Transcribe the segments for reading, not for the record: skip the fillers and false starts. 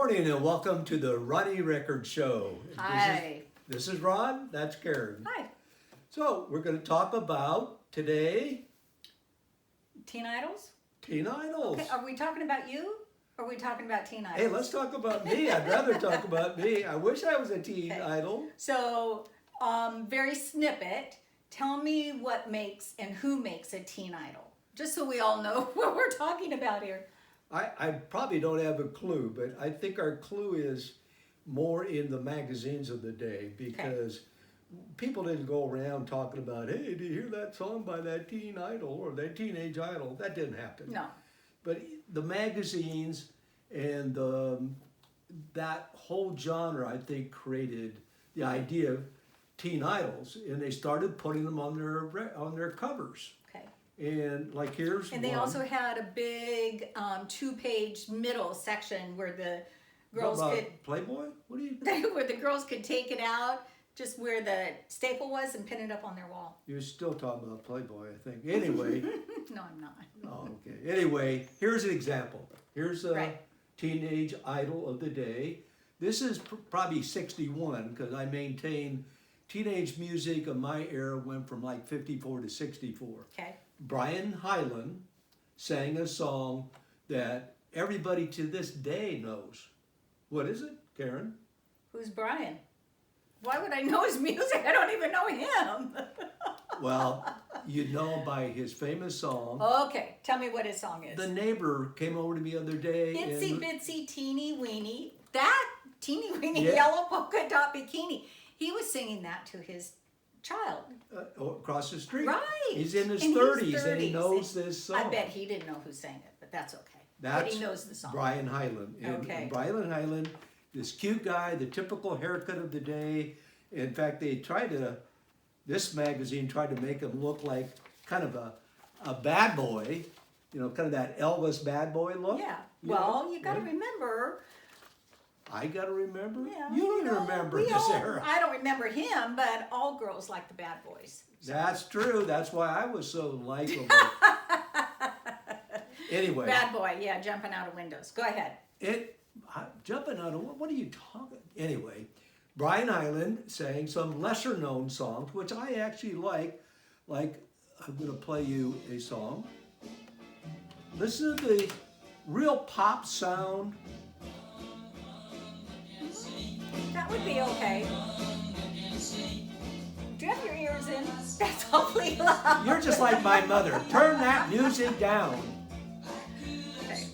morning and welcome to the Ronnie Record Show. Hi. This is Ron, that's Karen. Hi. So we're going to talk about today Teen Idols? Teen Idols. Okay, are we talking about you? Or are we talking about Teen Idols? Hey, let's talk about me. I'd rather talk about me. I wish I was a teen Okay. idol. So, very snippet. Tell me what makes and who makes a teen idol. Just so we all know what we're talking about here. I probably don't have a clue, but I think our clue is more in the magazines of the day because people didn't go around talking about, hey, did you hear that song by that teen idol or that teenage idol? That didn't happen. No. But the magazines and that whole genre, I think, created the idea of teen idols, and they started putting them on their covers. Okay. And like here's And they one. also had a big 2-page middle section where the girls About could Playboy? What do you? where the girls could take it out just where the staple was and pin it up on their wall. You're still talking about Playboy, I think. Anyway. No, I'm not. Oh, okay. Anyway, here's an example. Here's a Right. teenage idol of the day. This is probably 61 because I maintain teenage music of my era went from like 54 to 64. Okay. Brian Hyland sang a song that everybody to this day knows. What is it, Karen? Who's Brian? Why would I know his music? I don't even know him. Well, you know by his famous song. Okay, tell me what his song is. The neighbor came over to me the other day. Itsy and bitsy teeny weeny. That teeny weeny Yeah. yellow polka dot bikini. He was singing that to his child. across the street. Right. He's in his And he's 30s and he 30s. knows this song. I bet he didn't know who sang it, but that's okay. But That's he knows the song. Brian Hyland. And Okay. Brian Hyland, this cute guy, the typical haircut of the day. In fact, this magazine tried to make him look like kind of a bad boy, kind of that Elvis bad boy look. Yeah. You Well, know? you got to Yeah. remember. I got to remember? Yeah, You don't remember this era. I don't remember him, but all girls like the bad boys. That's true. That's why I was so likable. Anyway. Bad boy, yeah, jumping out of windows. Go ahead. Jumping out of what are you talking? Anyway, Brian Hyland sang some lesser known songs, which I actually like. Like, I'm going to play you a song. Listen to the real pop sound. That would be okay. Do you have your ears in? That's awfully loud. You're just like my mother. Turn that music down. Okay.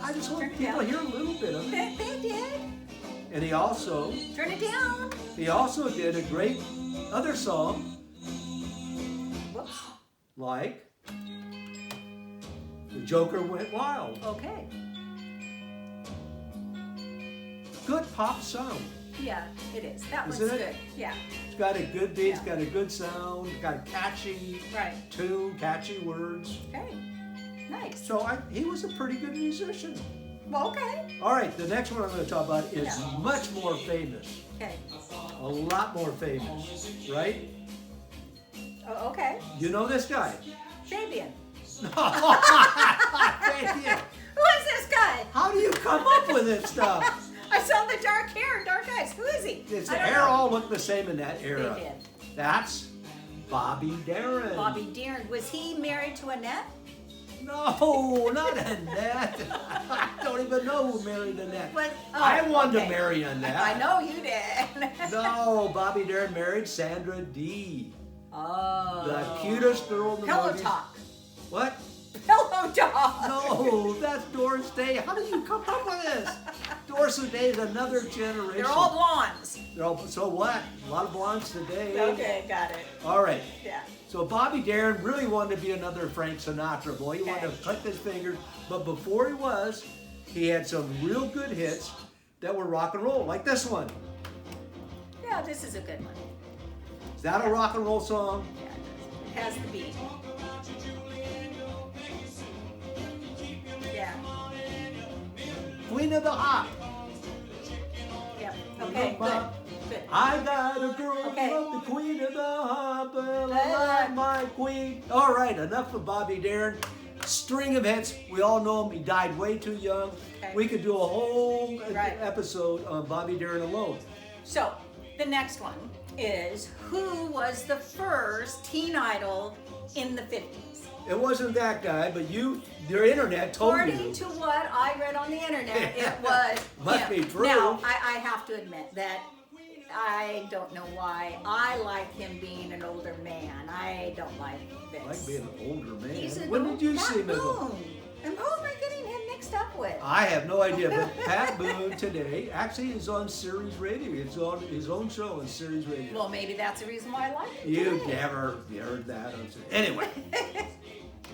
I just want Turn it people to down. hear a little bit of it. They did. And he also Turn it down. did a great other song Whoops. like The Joker Went Wild. Okay. Good pop sound. Yeah, it is. That one's Isn't it? good. Yeah, It's got a good beat, it's Yeah. got a good sound, it's got a catchy right. tune, catchy words. Okay. Nice. So he was a pretty good musician. Well, okay. All right, the next one I'm going to talk about is Yeah. much more famous. Okay. A lot more famous, right? Oh, okay. You know this guy? Fabian. Fabian. Who is this guy? How do you come up with this stuff? I saw the dark hair and dark eyes. Who is he? His I don't hair know. all looked the same in that era. They did. That's Bobby Darin. Bobby Darin. Was he married to Annette? No, not Annette. I don't even know who married Annette. What? Oh, I wanted okay. to marry Annette. I know you did. No, Bobby Darin married Sandra Dee. Oh. The cutest girl in the Pillow movie. talk. What? Pillow talk. No, that's Doris Day. How did you come up with this? Doris Day is another generation. They're all blondes. So what? A lot of blondes today. Okay, got it. All right. Yeah. So Bobby Darin really wanted to be another Frank Sinatra boy. He wanted Okay. to click his fingers. But before he had some real good hits that were rock and roll, like this one. Yeah, this is a good one. Is that a rock and roll song? Yeah, it has the beat. Yeah. Queen of the Hop. Yep. Okay, good. Good. I got a girl, Okay. love the queen of the hop, well, I Uh, love my queen. All right, enough of Bobby Darin. string of hits. We all know him. He died way too young. Okay. We could do a whole Right. episode on Bobby Darin alone. So, the next one is who was the first teen idol in the 50s? It wasn't that guy, but your internet told According you. to what I read on the internet, it was Must him. be true. Now, I have to admit that I don't know why I like him being an older man. I don't like this. I like being an older man. He's an When old did you Pat see him as a... Boone. And who am I getting him mixed up with? I have no idea, but Pat Boone today actually is on Sirius Radio. It's on his own show on Sirius Radio. Well, maybe that's the reason why I like him. You today. never heard that on Sirius. Anyway,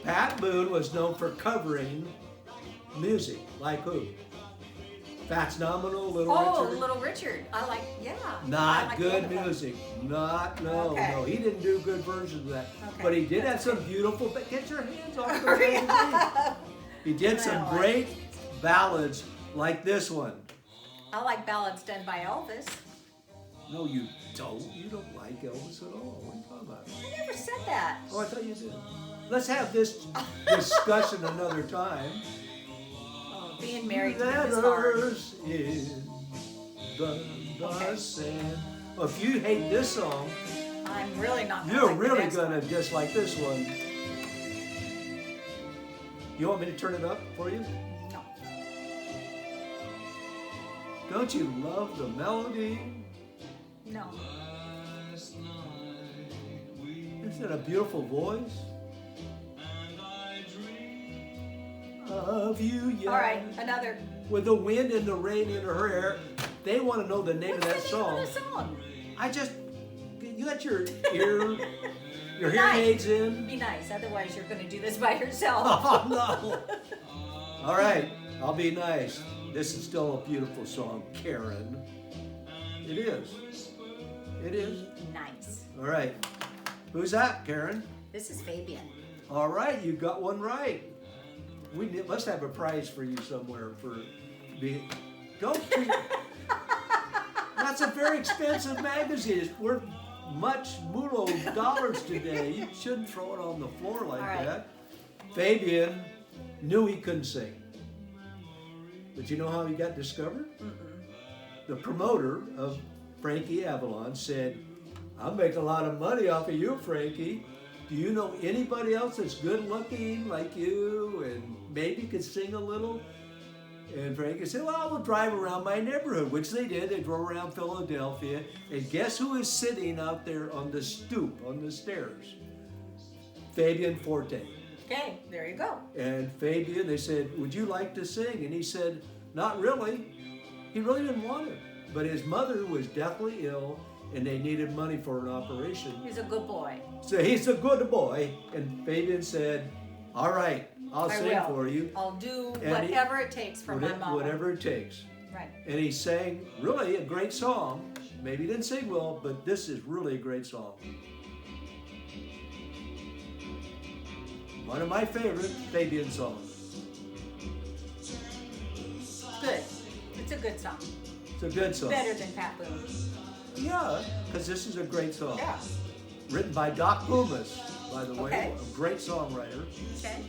Pat Boone was known for covering music. Like who? Fats Nominal, Little Oh, Richard. Little Richard. I like, yeah. I Not like good both of them. music. No. Okay. He didn't do good versions of that. Okay. But he did have some beautiful. Get your hands off the magazine. He did I some don't like great ballads like this one. I like ballads done by Elvis. No, you don't. You don't like Elvis at all. What are you talking about? I never said that. Oh, I thought you did. Let's have this discussion another time. Oh, being married to him is hard. Letters in the Okay. sand. Well, if you hate this song, I'm really not gonna you're like the really next gonna one. dislike this one. You want me to turn it up for you? No. Don't you love the melody? No. Isn't it a beautiful voice? Of you, yeah. All right, another. With the wind and the rain in her hair, they want to know the name What's of that the song. name of the song? I just, you got your hearing Nice. aids in. Be nice, otherwise you're gonna do this by yourself. Oh no! All right, I'll be nice. This is still a beautiful song, Karen. It is. It is. Nice. All right. Who's that, Karen? This is Fabian. All right, you got one right. Must have a prize for you somewhere for being. Don't. That's a very expensive magazine. It's worth much mulo dollars today. You shouldn't throw it on the floor like All right. that. Fabian knew he couldn't sing. But you know how he got discovered? The promoter of Frankie Avalon said, "I'm making a lot of money off of you, Frankie. Do you know anybody else that's good looking like you and maybe could sing a little?" And Frankie said, "Well, we'll drive around my neighborhood," which they did. They drove around Philadelphia. And guess who is sitting out there on the stoop, on the stairs? Fabian Forte. Okay, there you go. And Fabian, they said, "Would you like to sing?" And he said, "Not really." He really didn't want it. But his mother was deathly ill and they needed money for an operation. He's a good boy. So he's a good boy. And Fabian said, "All right, I'll I sing will. for you. I'll do And whatever it takes for my mom. Whatever it takes." Right. And he sang really a great song. Maybe he didn't sing well, but this is really a great song. One of my favorite Fabian songs. Good. It's a good song. It's a good song. Better than Pat Boone. Yeah, because this is a great song. Yeah. Written by Doc Pumas, by the way, Okay. a great songwriter. Okay.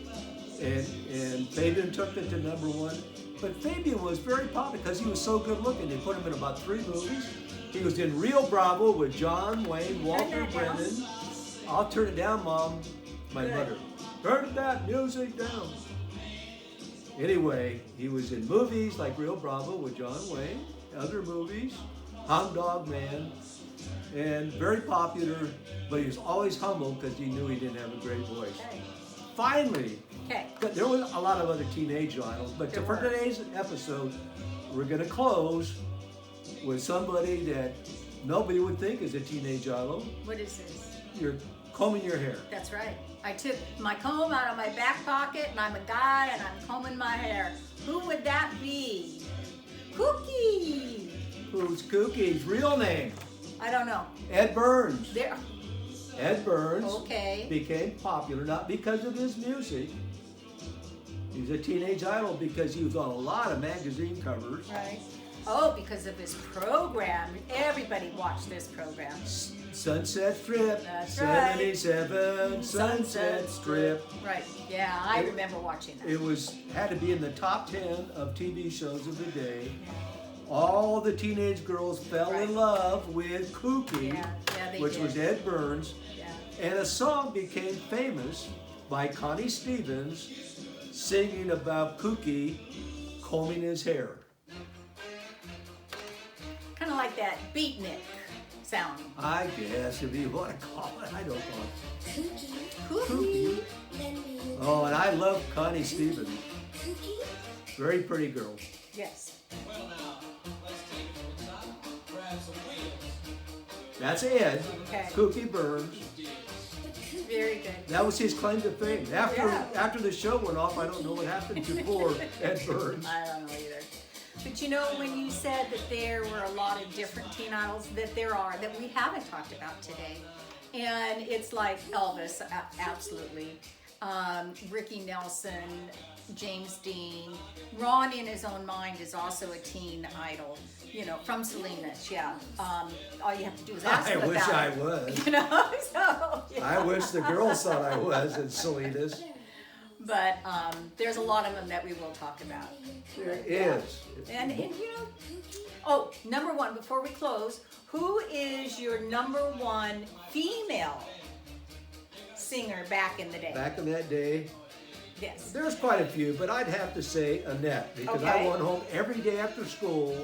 And Fabian took it to #1. But Fabian was very popular because he was so good looking. They put him in about 3 movies. He was in Rio Bravo with John Wayne, Walter that down. Brennan. I'll turn it down, Mom. My Good. mother. Turn that music down. Anyway, he was in movies like Rio Bravo with John Wayne, other movies, Hound Dog Man, and very popular, but he was always humble because he knew he didn't have a great voice. Okay. Finally, Okay. there was a lot of other teenage idols, but There for were. today's episode, we're going to close with somebody that nobody would think is a teenage idol. What is this? You're combing your hair. That's right. I took my comb out of my back pocket and I'm a guy and I'm combing my hair. Who would that be? Cookie! Who's Kookie's real name? I don't know. Ed Burns. There. Ed Burns Okay. became popular not because of his music. He's a teenage idol because he was on a lot of magazine covers. Right. Oh, because of this program. Everybody watched this program. Sunset Strip. That's right. 77 Sunset Strip. Right. Yeah, I remember watching that. It had to be in the top 10 of TV shows of the day. All the teenage girls fell in love with Kooky, they which did. was Ed Burns. Yeah. And a song became famous by Connie Stevens singing about Kooky combing his hair. Kind of like that beatnik sound. I guess, if you want to call it. I don't know. Kooky. Oh, and I love Connie Stevens. Very pretty girl. Yes. Well, now, let's take it to the top, grab some wheels. That's Ed. Okay. Kooky Burns. Very good. That was his claim to fame. Yeah. After the show went off, I don't know what happened to poor Ed Burns. I don't know either. But you know, when you said that there were a lot of different teen idols that we haven't talked about today, and it's like Elvis, absolutely, Ricky Nelson, James Dean, Ron in his own mind is also a teen idol, you know, from Salinas, yeah. All you have to do is ask I him wish about I it, was. you know, so, yeah. I wish the girls thought I was in Salinas. But there's a lot of them that we will talk about. There is. And you know, oh, number one, before we close, who is your number one female singer back in the day? Back in that day, Yes. there's quite a few, but I'd have to say Annette, because I Okay. went home every day after school.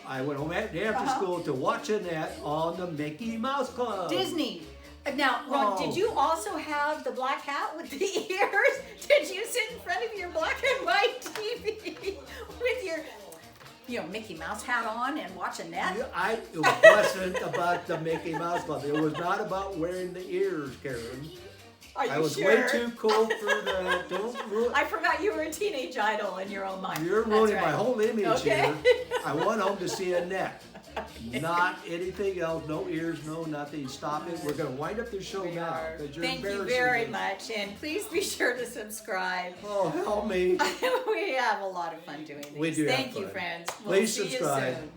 I went home every day after Uh-huh. school to watch Annette on the Mickey Mouse Club. Disney. Now, Ron, Oh. did you also have the black hat with the ears? Did you sit in front of your black and white TV with your, you know, Mickey Mouse hat on and watch Annette? It wasn't about the Mickey Mouse Club. It was not about wearing the ears, Karen. Are you I was sure? way too cool for that. Don't ruin. I forgot you were a teenage idol in your own mind. You're That's ruining right. my whole image Okay. here. I went home to see Annette. Not anything else. No ears, no nothing. Stop it. We're going to wind up the show We now. are. 'Cause you're Thank you embarrassing very me. much, and please be sure to subscribe. Oh, help me. We have a lot of fun doing these. We do have Thank you, fun. friends. We'll Please see subscribe. you soon.